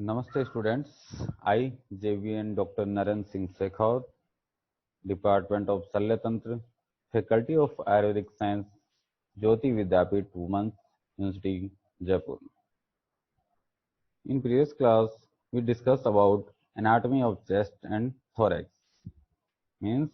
Namaste students, I JVN Dr. Naren Singh Shekhawat, Department of Shalyatantra, Faculty of Ayurvedic Science, Jyoti Vidyapith Women's University, Jaipur. In previous class, we discussed about anatomy of chest and thorax. Means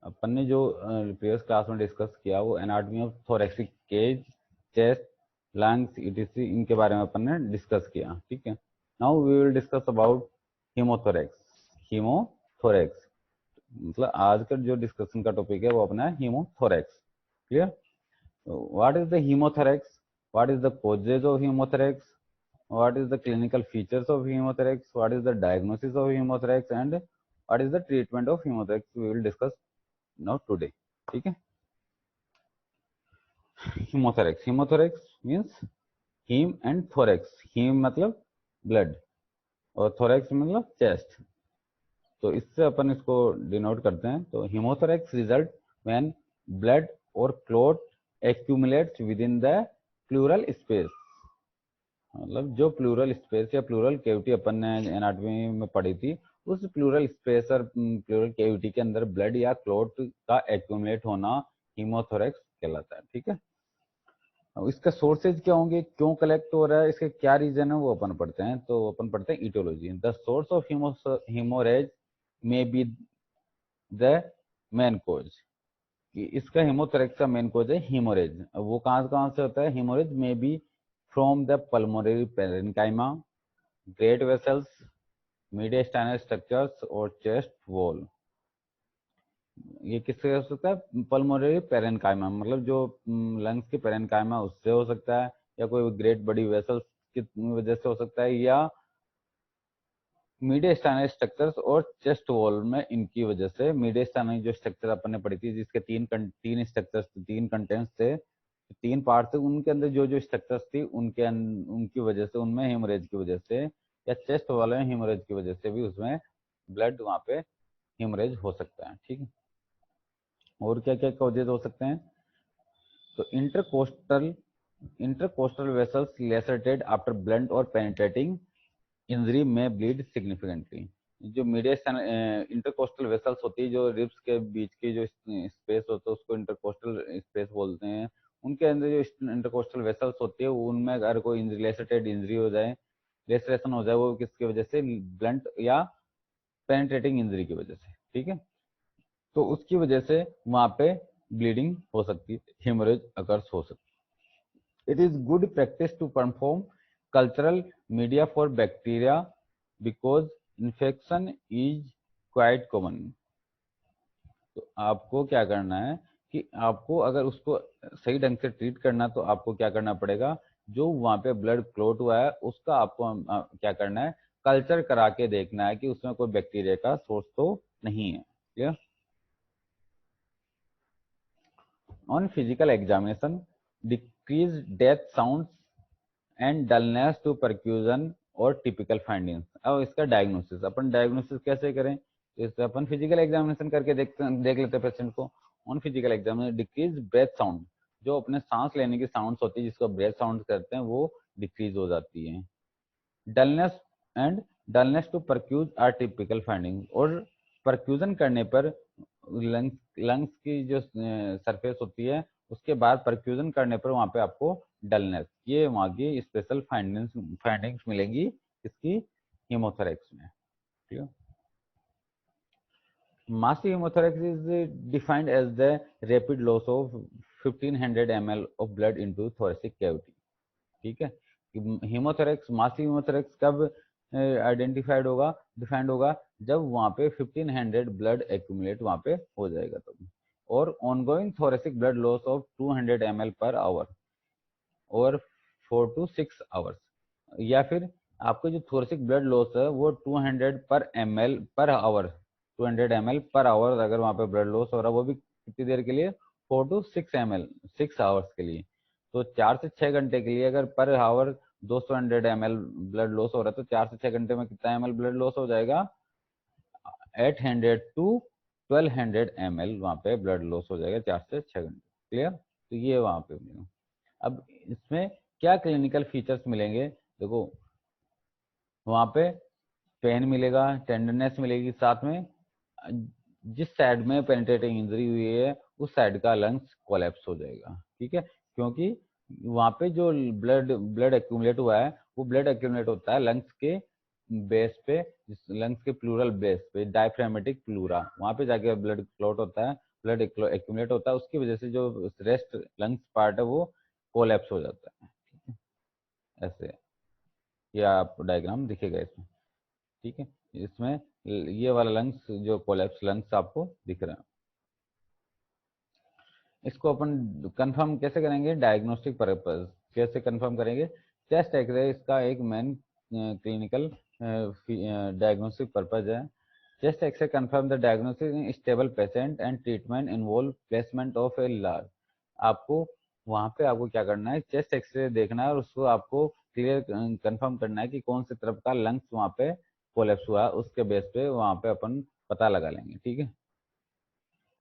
अपन ने जो previous class में discuss किया वो anatomy of thoracic cage, chest, lungs, ETC इनके बारे में अपन ने डिस्कस किया। ठीक है, now we will discuss about haemothorax. Haemothorax मतलब आज का जो डिस्कशन का टॉपिक है वो अपना है haemothorax. Clear? What is the haemothorax, what is the causes of haemothorax, what is the clinical features of hemothorax, what is the diagnosis of hemothorax, and what is the treatment of hemothorax, we will discuss now today. ठीक है, haemothorax, haemothorax means haem and thorax. Haem मतलब blood और thorax मतलब chest, तो इससे अपन इसको denote करते हैं। तो हीमोथोरेक्स रिजल्ट व्हेन ब्लड और clot accumulates within the pleural space. मतलब जो प्लूरल स्पेस या प्लूरल कैविटी अपन ने एनाटॉमी में पढ़ी थी, उस प्लूरल स्पेस और प्लूरल कैविटी के अंदर ब्लड या क्लॉट का एक्यूमुलेट होना हीमोथोरेक्स कहलाता है। ठीक है, इसका सोर्सेज क्या होंगे, क्यों कलेक्ट हो रहा है, इसके क्या रीजन है, वो अपन पढ़ते हैं। तो अपन पढ़ते हैं aetiology. The source of haemorrhage may be the main cause, कि इसका हीमोथोरेक्स का मेन कोज है हीमोरेज। वो कहाँ से होता है? Haemorrhage may be from the pulmonary parenchyma, great vessels, mediastinal structures और चेस्ट वॉल। ये किससे हो सकता है? पल्मोनरी पेरेन्काइमा मतलब जो लंग्स की पेरेन्काइमा उससे हो सकता है, या कोई ग्रेट बड़ी वेसल्स की वजह से हो सकता है, या मीडियस्टाइनल स्ट्रक्चर्स और चेस्ट वॉल में इनकी वजह से। मीडियस्टाइनल जो स्ट्रक्चर अपन ने पढ़ी थी जिसके तीन स्ट्रक्चर्स, तीन कंटेंट्स थे, तीन पार्ट थे, उनके अंदर जो जो स्ट्रक्चर्स थी उनकी वजह से, उनमें हेमोरेज की वजह से या चेस्ट वाले में हेमोरेज की वजह से भी उसमें ब्लड वहां पे हेमोरेज हो सकता है। ठीक है, और क्या क्या कॉजेज हो सकते हैं? तो intercostal vessels lacerated after blunt और पेनिट्रेटिंग इंजरी में ब्लीड सिग्निफिकेंटली। जो मीडियम इंटरकोस्टल वेसल्स होती है, जो रिब्स के बीच की जो स्पेस होता है उसको इंटरकोस्टल स्पेस बोलते हैं। उनके अंदर जो इंटरकोस्टल वेसल्स होती है उनमें अगर कोई लेसरेटेड इंजरी हो जाए, लेसरेशन हो जाए, वो किसकी वजह से? ब्लंट या पेनिट्रेटिंग इंजरी की वजह से। ठीक है, तो उसकी वजह से वहां पे ब्लीडिंग हो सकती है, हेमोरेज अकर्स हो सकती है। It is good practice to perform cultural media for bacteria because infection is quite common. तो आपको क्या करना है कि आपको अगर उसको सही ढंग से ट्रीट करना तो आपको क्या करना पड़ेगा? जो वहां पे ब्लड क्लॉट हुआ है उसका आपको क्या करना है? कल्चर करा के देखना है कि उसमें कोई बैक्टीरिया का सोर्स तो नहीं है। Clear? On physical examination, decreased death sounds and dullness to percussion और टिपिकल फाइंडिंग्स। अब इसका डायग्नोसिस, अपन डायग्नोसिस कैसे करें? इससे अपन फिजिकल एग्जामिनेशन करके देख लेते हैं पेशेंट को। On physical examination, decrease breath sound, जो अपने सांस लेने की साउंड्स होती है जिसको ब्रेथ साउंड करते हैं वो डिक्रीज हो जाती है। Dullness and dullness to percuss are typical finding, और परक्यूजन करने पर लंग्स की जो सरफेस होती है उसके बाद परक्यूजन करने पर वहां पे आपको डलनेस, ये वहां की स्पेशल फाइंडिंग्स मिलेंगी इसकी हीमोथोरेक्स में। ठीक है, massive haemothorax is defined as the rapid loss of 1500 ml of blood into thoracic cavity. ठीक है, हीमोथोरेक्स, मासिव हीमोथोरेक्स कब आइडेंटिफाइड होगा, डिफाइंड होगा? जब वहां पे 1500 ब्लड एक्यूमुलेट वहां पे हो जाएगा तब। और ongoing thoracic blood loss of 200 ml per hour और 4 to 6 आवर्स, या फिर आपको जो थोरेसिक ब्लड लॉस है वो 200 पर ml per hour, 200 ml per hour अगर वहां पे ब्लड लॉस हो रहा है, वो भी कितनी देर के लिए? 4 to 6 ml, 6 आवर्स के लिए। तो 4 से 6 घंटे के लिए अगर per hour 200 ml blood loss हो रहा है तो 4 से 6 घंटे में कितना ml ब्लड लॉस हो जाएगा? 800 to 1200 ml वहां पे ब्लड लॉस हो जाएगा 4 से 6 घंटे। क्लियर? तो ये वहां पे। अब इसमें क्या क्लिनिकल फीचर्स मिलेंगे? देखो, वहाँ पे पेन मिलेगा, टेंडरनेस मिलेगी, साथ में जिस साइड में पेनिट्रेटिंग इंजरी हुई है उस साइड का लंग्स कोलैप्स हो जाएगा, ठीक है। क्योंकि वहाँ पे जो ब्लड ब्लड एक्यूमुलेट हुआ है वो ब्लड एक्यूमुलेट होता है लंग्स के बेस पे, लंग्स के प्लूरल बेस पे, डायफ्रामेटिक प्लूरा, वहाँ पे जाके ब्लड क्लॉट होता है, ब्लड एक्यूमुलेट होता है, उसकी वजह से जो रेस्ट लंग्स पार्ट है वो कोलैप्स हो जाता है, ठीक है। ऐसे ये आप डायग्राम दिखेगा इसमें, ठीक है। इसमें ये वाला लंग्स जो कोलैप्स लंग्स आपको दिख रहा है, इसको अपन कंफर्म कैसे करेंगे, डायग्नोस्टिक पर्पस कैसे कंफर्म करेंगे। चेस्ट एक्सरे इसका एक मेन क्लिनिकल डायग्नोस्टिक पर्पज है। Chest X-ray confirm the diagnosis in stable patient and treatment involve placement of a large. आपको वहाँ पे आपको क्या करना है, चेस्ट एक्सरे देखना है और उसको आपको क्लियर कंफर्म करना है कि कौन सी तरफ का लंग्स वहाँ पे कोलेप्स हुआ, उसके बेस पे वहाँ पे अपन पता लगा लेंगे, ठीक है।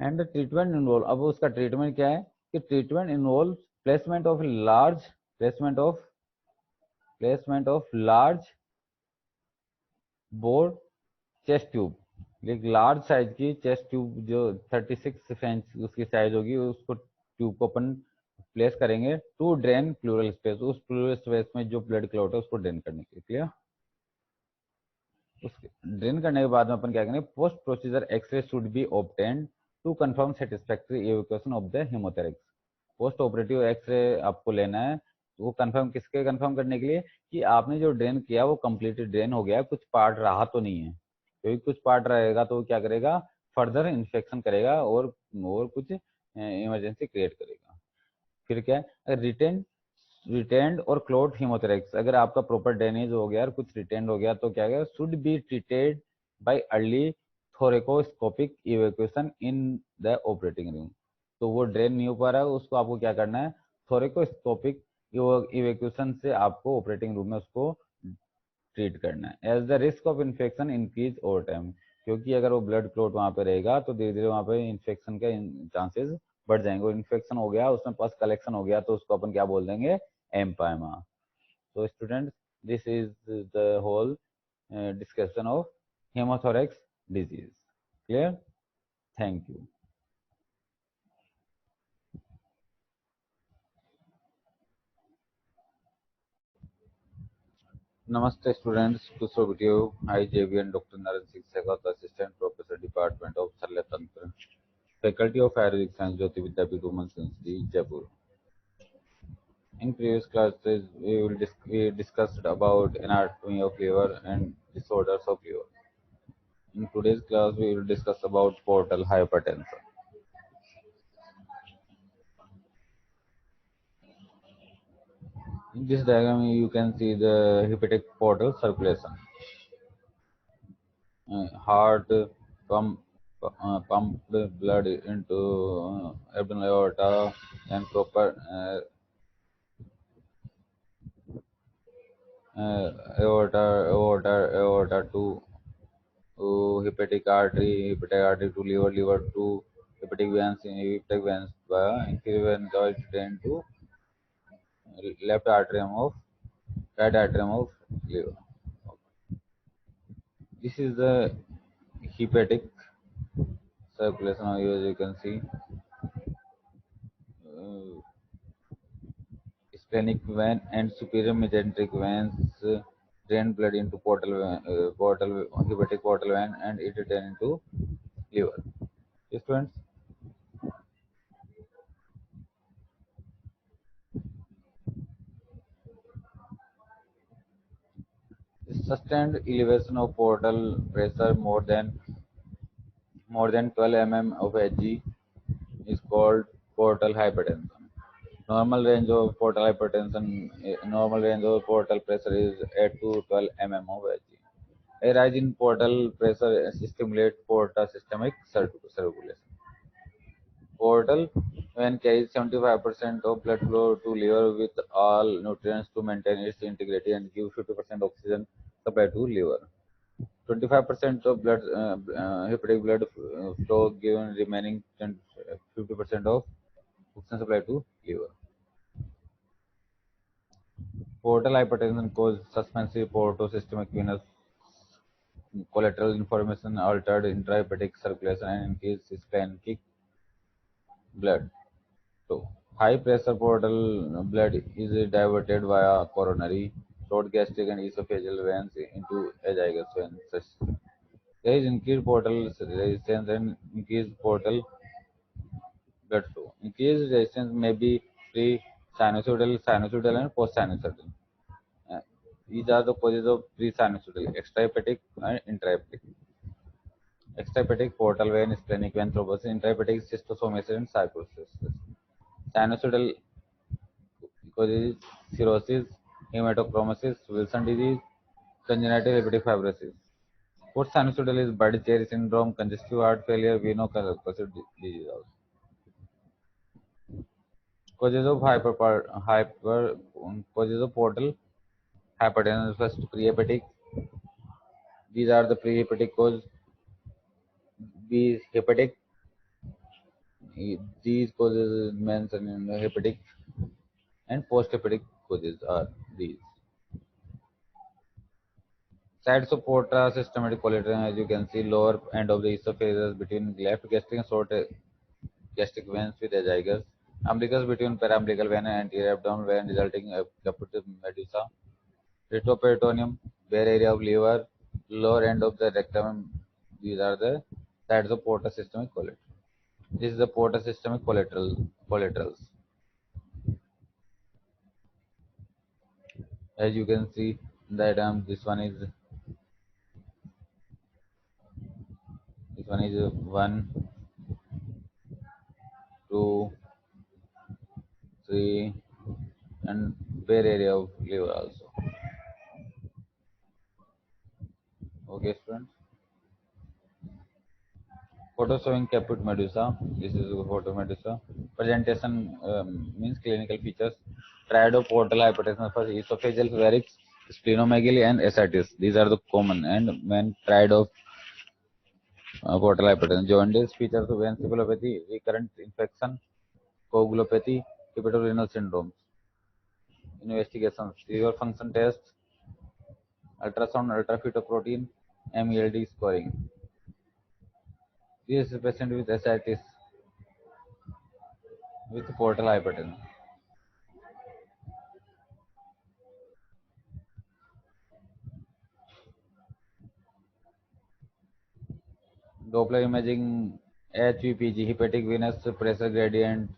एंड ट्रीटमेंट इन्वॉल्व, अब उसका ट्रीटमेंट क्या है कि treatment involve placement of large placement of large bore chest tube, एक लार्ज साइज की चेस्ट ट्यूब जो 36 इंच उसकी साइज होगी, उसको ट्यूब को अपन प्लेस करेंगे टू ड्रेन प्लूरल स्पेस, उस प्लूरल स्पेस में जो ब्लड क्लॉट है उसको ड्रेन करने के लिए, क्लियर। उसके ड्रेन करने के बाद में अपन क्या करेंगे, post procedure X-ray should be obtained to confirm satisfactory evacuation of the haemothorax. Post operative X-ray आपको लेना है, वो कंफर्म किसके कंफर्म करने के लिए कि आपने जो ड्रेन किया वो कम्प्लीटली ड्रेन हो गया है, कुछ पार्ट रहा तो नहीं है, क्योंकि कुछ पार्ट रहेगा तो वो क्या करेगा, फर्दर इन्फेक्शन करेगा और कुछ इमरजेंसी क्रिएट करेगा। फिर क्या है, रिटेन रिटेंड और क्लोट हीमोथेरेक्स, अगर आपका प्रॉपर ड्रेनेज हो गया और कुछ रिटेंड हो गया तो क्या है, should be treated by early thoracoscopic evacuation in the operating room. तो वो ड्रेन नहीं हो पा रहा है, उसको आपको क्या करना है, थोरेकोस्कोपिक इवैक्यूएशन से आपको ऑपरेटिंग रूम में उसको ट्रीट करना है। As the risk of infection increase over time, क्योंकि अगर वो ब्लड क्लॉट वहाँ पे रहेगा तो धीरे धीरे वहाँ पे इन्फेक्शन के चांसेस बढ़ जाएंगे, और इन्फेक्शन हो गया उसमें पस कलेक्शन हो गया तो उसको अपन क्या बोल देंगे, एम्पायमा। तो students, this is the whole discussion of haemothorax disease, clear, thank you. नमस्ते स्टूडेंट्स, कुशल video, I JVN doctor Narendra Singh Sahgal, assistant professor department of Shalya Tantra, faculty of Ayurvedic science, Jyoti Vidyapeeth women's university Jaipur. In previous classes, we discussed about anatomy of liver and disorders of liver. In today's class, we will discuss about portal hypertension. In this diagram, you can see the hepatic portal circulation. Heart pumped blood into abdominal aorta and proper aorta hepatic artery to liver, liver to hepatic veins by inferior vein drain to left atrium of right atrium of liver. This is the hepatic circulation. As you can see, uh, splenic vein and superior mesenteric veins drain blood into hepatic portal vein and it drain into liver. Students, sustained elevation of portal pressure more than 12 mm of Hg is called portal hypertension. Normal range of portal pressure is 8 to 12 mm of Hg. A rise in portal pressure stimulates portal systemic circulation. Portal vein carries 75% of blood flow to liver with all nutrients to maintain its integrity and give 50% oxygen supply to liver. 25% of hepatic blood flow given remaining 50% of oxygen supply to liver. Portal hypertension cause suspensive portosystemic venous collateral information, altered intrahepatic circulation, and increased splenic blood. So, high pressure portal blood is diverted via coronary, short gastric, and esophageal veins into azygous veins. There is increased portal resistance and increased portal blood flow. Increased resistance may be pre-sinusoidal, sinusoidal, and post-sinusoidal. Uh, these are the causes of pre-sinusoidal, extrahepatic and intrahepatic. Extrahepatic portal vein, splenic vein thrombosis, intrahepatic schistosomesis and sarcoidosis. Sinusoidal causes cirrhosis, hematochromosis, Wilson disease, congenital hepatic fibrosis. Post-sinusoidal is Budd-Chiari syndrome, congestive heart failure, veno-occlusive disease also. Causes of causes of portal hypertension. First, prehepatic. These are the prehepatic cause. B, hepatic. These causes mentioned in the hepatic, and post-hepatic causes are these. Sides of porta systematic collateral, as you can see, lower end of the esophagus between left gastric and short gastric veins with azygous. Umbilicus between paraumbilical vein and anterior abdominal vein, resulting in caput medusa. Retroperitoneum, bare area of liver, lower end of the rectum. These are the sides of porta systemic collateral. This is the porta systemic collaterals. As you can see in the diagram, this one is 1, 2, 3, and bare area of liver also. Okay, students. Photo showing caput medusa. This is a photo medusa. Presentation means clinical features. Trioportal hypertension for esophageal varix, splenomegaly, and ascites. These are the common and main trioportal hypertension. Jaundice features of encephalopathy, recurrent infection, coagulopathy, hepatorenal syndromes. Investigations: liver function test, ultrasound, ultrafetoprotein, MELD scoring. This is a patient with ascites with portal hypertension. Doppler imaging, HVPG, hepatic venous pressure gradient,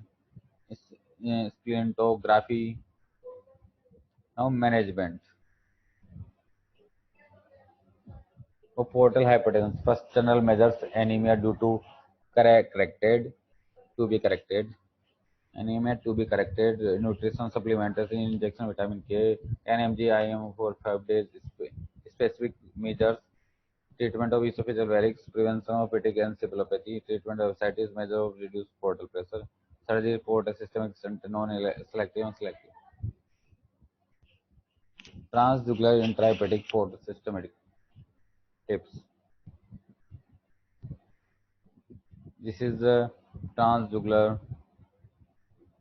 splintography. Now management. For portal hypertension, first general measures: anemia due to corrected, to be corrected. Anemia to be corrected. Nutrition supplementation, injection vitamin K, 10 mg IM for 5 days. Specific measures: treatment of esophageal varix, prevention of hepatic encephalopathy, treatment of ascites, measure of reduced portal pressure, surgery for a systemic non-selective and selective. Transjugular intrahepatic portal systematic tips. This is the transjugular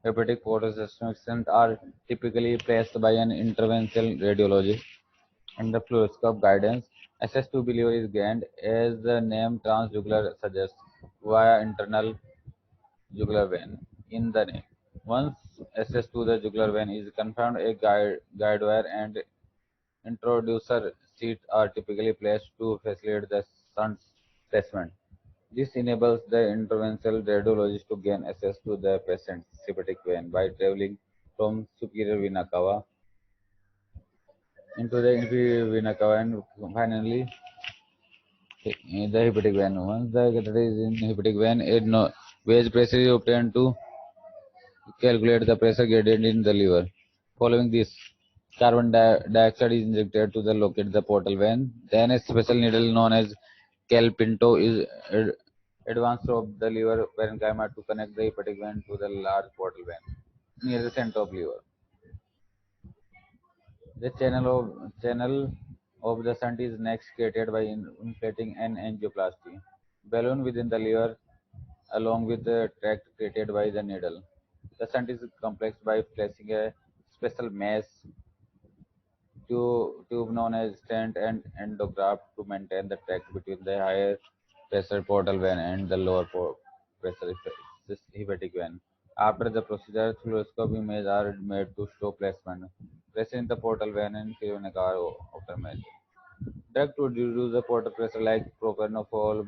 hepatic portal systemic stents are typically placed by an interventional radiologist under fluoroscope guidance. Access to liver is gained, as the name transjugular suggests, via internal jugular vein in the neck. Once access to the jugular vein is confirmed, a guide wire and introducer sheet are typically placed to facilitate the shunt placement. This enables the interventional radiologist to gain access to the patient's hepatic vein by traveling from superior vena cava into the inferior vena cava and finally the hepatic vein. Once the catheter is in hepatic vein, a gauge pressure is obtained to calculate the pressure gradient in the liver. Following this, carbon dioxide is injected to locate the portal vein. Then a special needle known as Calpinto is advanced of the liver parenchyma to connect the hepatic vein to the large portal vein near the center of liver. The channel of the shunt is next created by inflating an angioplasty balloon within the liver along with the tract created by the needle. The shunt is complexed by placing a special mesh tube known as stent and endograft to maintain the tract between the higher pressure portal vein and the lower pressure hepatic vein. After the procedure, fluoroscope images are made to show placement, pressure in the portal vein and phenolic are often measured. Drug to reduce the portal pressure like propanol,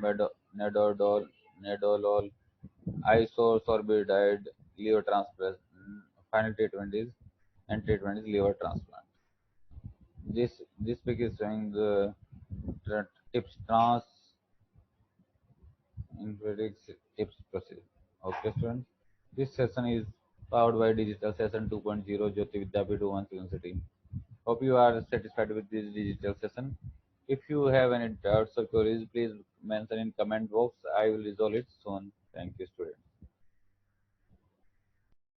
nadolol, isosorbidide, liver transplant. Final treatment is liver transplant. This pic is showing the tips trans influenix tips procedure. Okay, students. This session is powered by Digital Session 2.0 Jyoti Vidyapeeth Women's University. Hope you are satisfied with this digital session. If you have any doubts or queries, please mention in comment box. I will resolve it soon. Thank you, students.